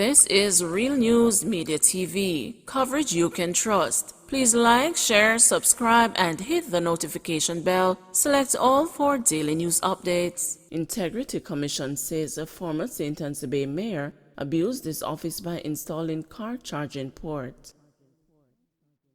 This is Real News Media TV, coverage you can trust. Please like, share, subscribe, and hit the notification bell. Select all for daily news updates. Integrity Commission says a former St. Anne's Bay mayor abused his office by installing car charging port.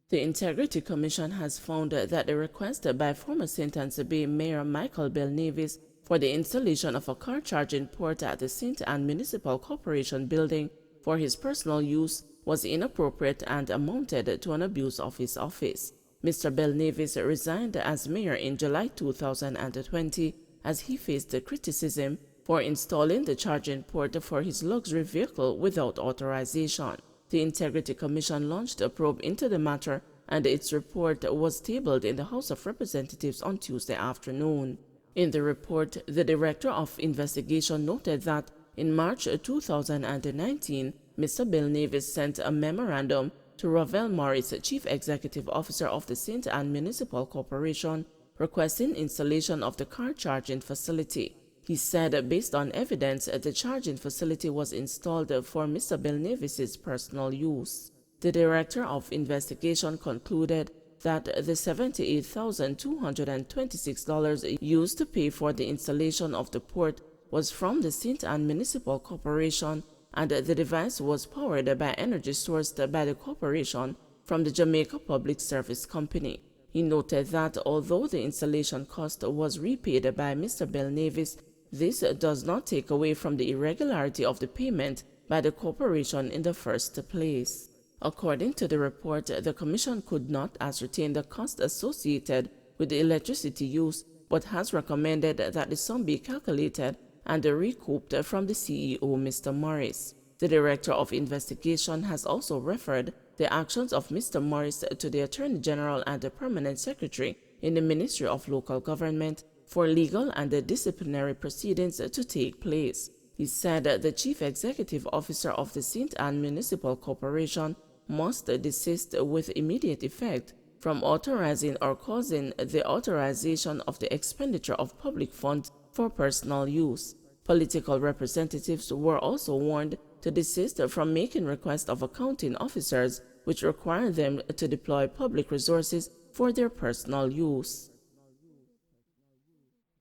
The Integrity Commission has found that the request by former St. Anne's Bay Mayor Michael Belnavis for the installation of a car charging port at the St. Anne Municipal Corporation building for his personal use was inappropriate and amounted to an abuse of his office. Mr. Belnavis resigned as mayor in July 2020 as he faced criticism for installing the charging port for his luxury vehicle without authorization. The Integrity Commission launched a probe into the matter, and its report was tabled in the House of Representatives on Tuesday afternoon. In the report, the Director of Investigation noted that in March 2019, Mr. Belnavis sent a memorandum to Ravel Morris, Chief Executive Officer of the St. Anne Municipal Corporation, requesting installation of the car charging facility. He said based on evidence, the charging facility was installed for Mr. Belnavis's personal use. The Director of Investigation concluded that the $78,226 used to pay for the installation of the port was from the St. Anne Municipal Corporation, and the device was powered by energy sourced by the corporation from the Jamaica Public Service Company. He noted that although the installation cost was repaid by Mr. Belnavis, this does not take away from the irregularity of the payment by the corporation in the first place. According to the report, the Commission could not ascertain the cost associated with the electricity use, but has recommended that the sum be calculated and recouped from the CEO, Mr. Morris. The Director of Investigation has also referred the actions of Mr. Morris to the Attorney General and the Permanent Secretary in the Ministry of Local Government for legal and disciplinary proceedings to take place. He said the Chief Executive Officer of the St. Anne Municipal Corporation must desist with immediate effect from authorizing or causing the authorization of the expenditure of public funds for personal use. Political representatives were also warned to desist from making requests of accounting officers which require them to deploy public resources for their personal use.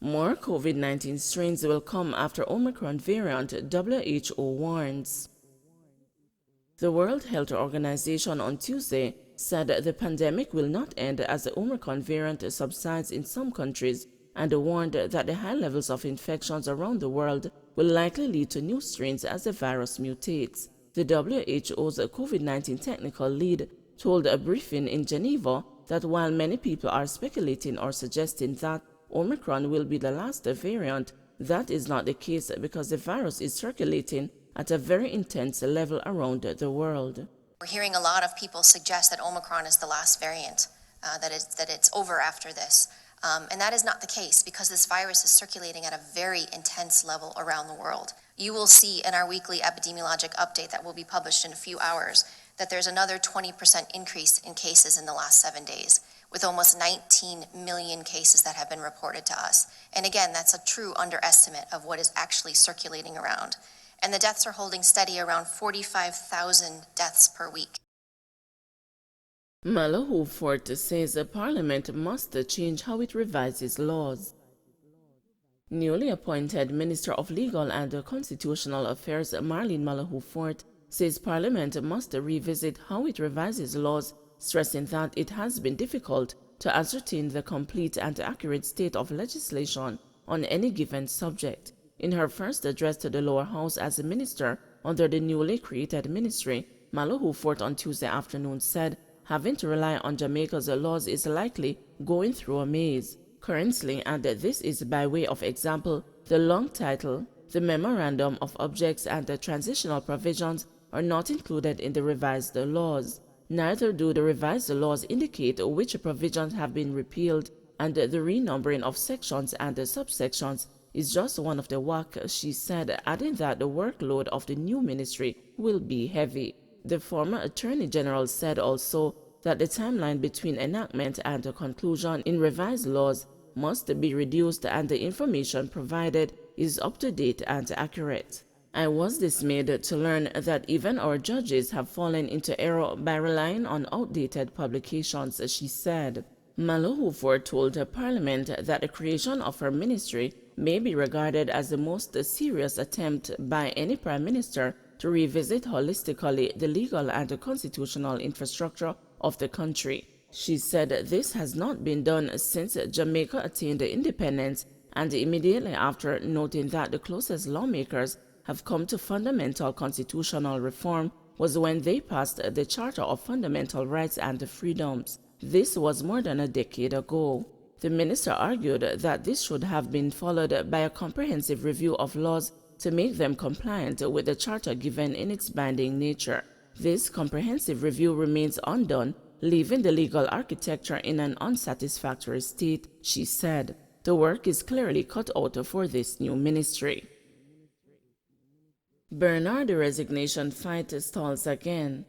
More COVID-19 strains will come after Omicron variant, WHO warns. The World Health Organization on Tuesday said the pandemic will not end as the Omicron variant subsides in some countries, and warned that the high levels of infections around the world will likely lead to new strains as the virus mutates. The WHO's COVID-19 technical lead told a briefing in Geneva that while many people are speculating or suggesting that Omicron will be the last variant, that is not the case because the virus is circulating at a very intense level around the world. We're hearing a lot of people suggest that Omicron is the last variant, that it's over after this. And that is not the case because this virus is circulating at a very intense level around the world. You will see in our weekly epidemiologic update that will be published in a few hours that there's another 20% increase in cases in the last 7 days, with almost 19 million cases that have been reported to us. And again, that's a true underestimate of what is actually circulating around. And the deaths are holding steady around 45,000 deaths per week. Malahoo Fort says the Parliament must change how it revises laws. Newly appointed Minister of Legal and Constitutional Affairs Marlene Malahoo Fort says Parliament must revisit how it revises laws, stressing that it has been difficult to ascertain the complete and accurate state of legislation on any given subject. In her first address to the lower house as a minister under the newly created ministry, Malahoo Fort on Tuesday afternoon said having to rely on Jamaica's laws is likely going through a maze. Currently, and this is by way of example, the long title, the Memorandum of Objects and the Transitional Provisions are not included in the revised laws. Neither do the revised laws indicate which provisions have been repealed, and the renumbering of sections and subsections is just one of the work, she said, adding that the workload of the new ministry will be heavy. The former Attorney General said also that the timeline between enactment and the conclusion in revised laws must be reduced and the information provided is up to date and accurate. I was dismayed to learn that even our judges have fallen into error by relying on outdated publications, she said. Malou told Parliament that the creation of her ministry may be regarded as the most serious attempt by any Prime Minister to revisit holistically the legal and constitutional infrastructure of the country. She said this has not been done since Jamaica attained independence, and immediately after, noting that the closest lawmakers have come to fundamental constitutional reform was when they passed the Charter of Fundamental Rights and Freedoms. This was more than a decade ago. The minister argued that this should have been followed by a comprehensive review of laws to make them compliant with the Charter given in its binding nature. This comprehensive review remains undone, leaving the legal architecture in an unsatisfactory state, she said. The work is clearly cut out for this new ministry. Bernard resignation fight stalls again.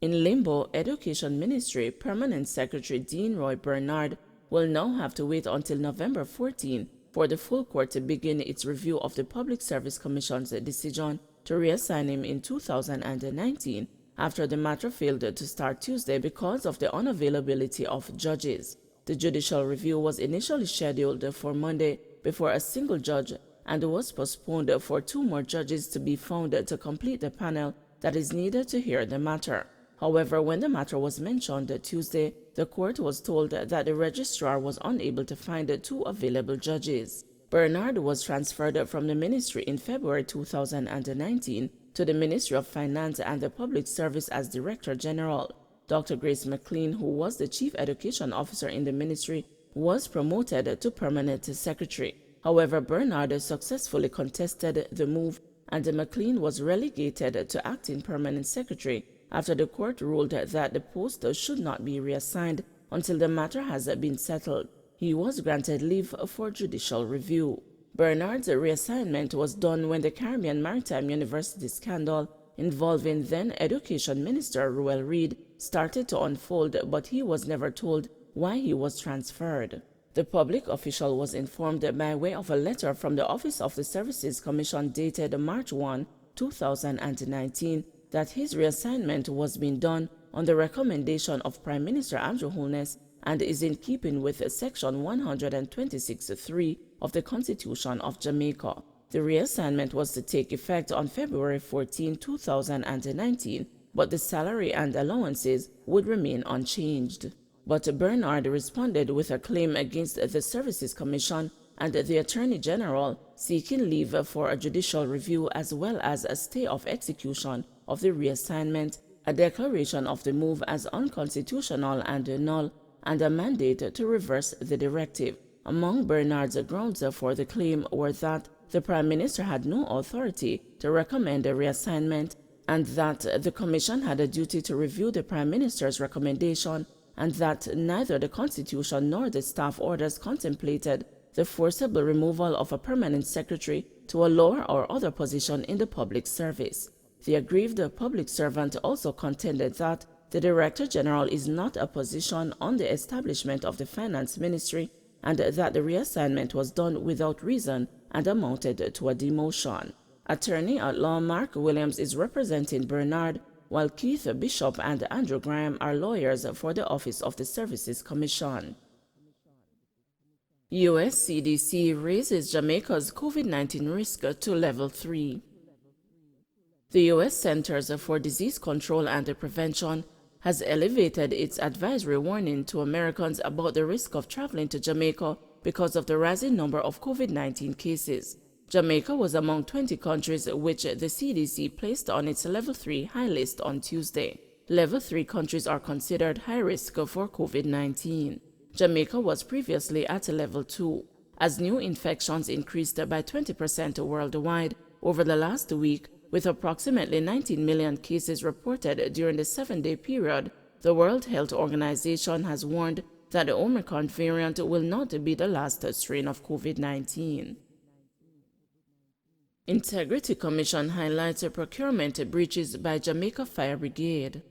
In limbo, Education Ministry Permanent Secretary Dean Roy Bernard will now have to wait until November 14 for the full court to begin its review of the Public Service Commission's decision to reassign him in 2019 after the matter failed to start Tuesday because of the unavailability of judges. The judicial review was initially scheduled for Monday before a single judge and was postponed for 2 more judges to be found to complete the panel that is needed to hear the matter. However, when the matter was mentioned Tuesday, the court was told that the registrar was unable to find 2 available judges. Bernard was transferred from the ministry in February 2019 to the Ministry of Finance and the Public Service as Director General. Dr. Grace McLean, who was the Chief Education Officer in the ministry, was promoted to Permanent Secretary. However, Bernard successfully contested the move, and McLean was relegated to Acting Permanent Secretary after the court ruled that the post should not be reassigned until the matter has been settled. He was granted leave for judicial review. Bernard's reassignment was done when the Caribbean Maritime University scandal involving then Education Minister Ruel Reid started to unfold, but he was never told why he was transferred. The public official was informed by way of a letter from the Office of the Services Commission dated March 1, 2019, that his reassignment was being done on the recommendation of Prime Minister Andrew Holness and is in keeping with Section 126(3) of the Constitution of Jamaica. The reassignment was to take effect on February 14, 2019, but the salary and allowances would remain unchanged. But Bernard responded with a claim against the Services Commission and the Attorney General seeking leave for a judicial review as well as a stay of execution of the reassignment, a declaration of the move as unconstitutional and null, and a mandate to reverse the directive. Among Bernard's grounds for the claim were that the Prime Minister had no authority to recommend a reassignment, and that the Commission had a duty to review the Prime Minister's recommendation, and that neither the Constitution nor the staff orders contemplated the forcible removal of a permanent secretary to a lower or other position in the public service. The aggrieved public servant also contended that the Director General is not a position on the establishment of the Finance Ministry, and that the reassignment was done without reason and amounted to a demotion. Attorney at law Mark Williams is representing Bernard, while Keith Bishop and Andrew Graham are lawyers for the Office of the Services Commission. U.S. CDC raises Jamaica's COVID-19 risk to level 3. The U.S. Centers for Disease Control and Prevention has elevated its advisory warning to Americans about the risk of traveling to Jamaica because of the rising number of COVID-19 cases. Jamaica was among 20 countries which the CDC placed on its Level 3 high list on Tuesday. Level 3 countries are considered high risk for COVID-19. Jamaica was previously at Level 2. As new infections increased by 20% worldwide over the last week, with approximately 19 million cases reported during the 7-day period, the World Health Organization has warned that the Omicron variant will not be the last strain of COVID-19. Integrity Commission highlights procurement breaches by Jamaica Fire Brigade.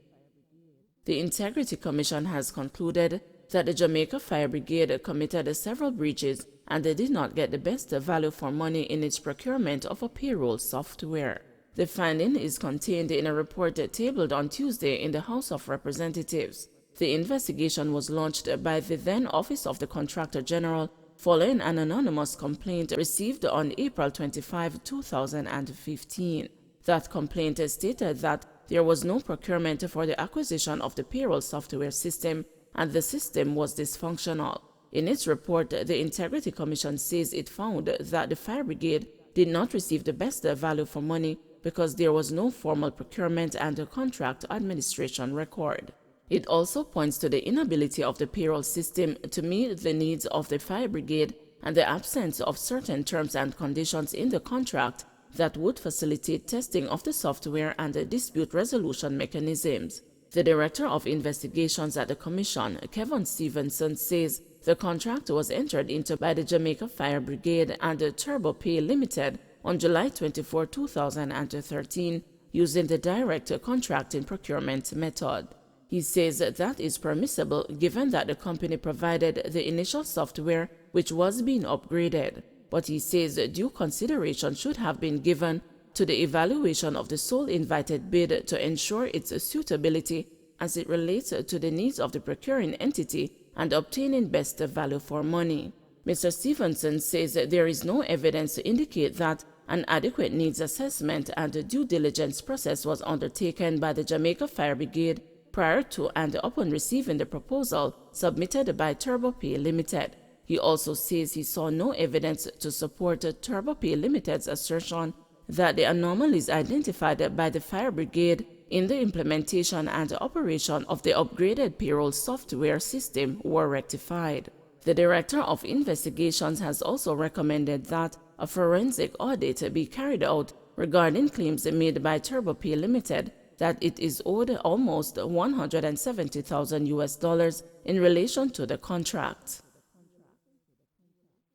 The Integrity Commission has concluded that the Jamaica Fire Brigade committed several breaches and they did not get the best value for money in its procurement of a payroll software. The finding is contained in a report tabled on Tuesday in the House of Representatives. The investigation was launched by the then Office of the Contractor General following an anonymous complaint received on April 25, 2015. That complaint stated that there was no procurement for the acquisition of the payroll software system and the system was dysfunctional. In its report, the Integrity Commission says it found that the fire brigade did not receive the best value for money because there was no formal procurement and a contract administration record. It also points to the inability of the payroll system to meet the needs of the fire brigade and the absence of certain terms and conditions in the contract that would facilitate testing of the software and the dispute resolution mechanisms. The Director of Investigations at the Commission, Kevin Stevenson, says the contract was entered into by the Jamaica Fire Brigade and the Turbo Pay Limited on July 24, 2013, using the direct contracting procurement method. He says that is permissible given that the company provided the initial software which was being upgraded, but he says due consideration should have been given to the evaluation of the sole invited bid to ensure its suitability as it relates to the needs of the procuring entity and obtaining best value for money. Mr. Stevenson says there is no evidence to indicate that an adequate needs assessment and due diligence process was undertaken by the Jamaica Fire Brigade prior to and upon receiving the proposal submitted by Turbo Pay Limited. He also says he saw no evidence to support Turbo Pay Limited's assertion that the anomalies identified by the Fire Brigade in the implementation and operation of the upgraded payroll software system were rectified. The Director of Investigations has also recommended that a forensic audit be carried out regarding claims made by Turbo Pay Limited that it is owed almost $170,000 in relation to the contract.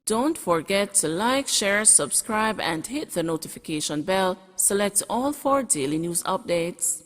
Don't forget to like, share, subscribe, and hit the notification bell. Select all for daily news updates.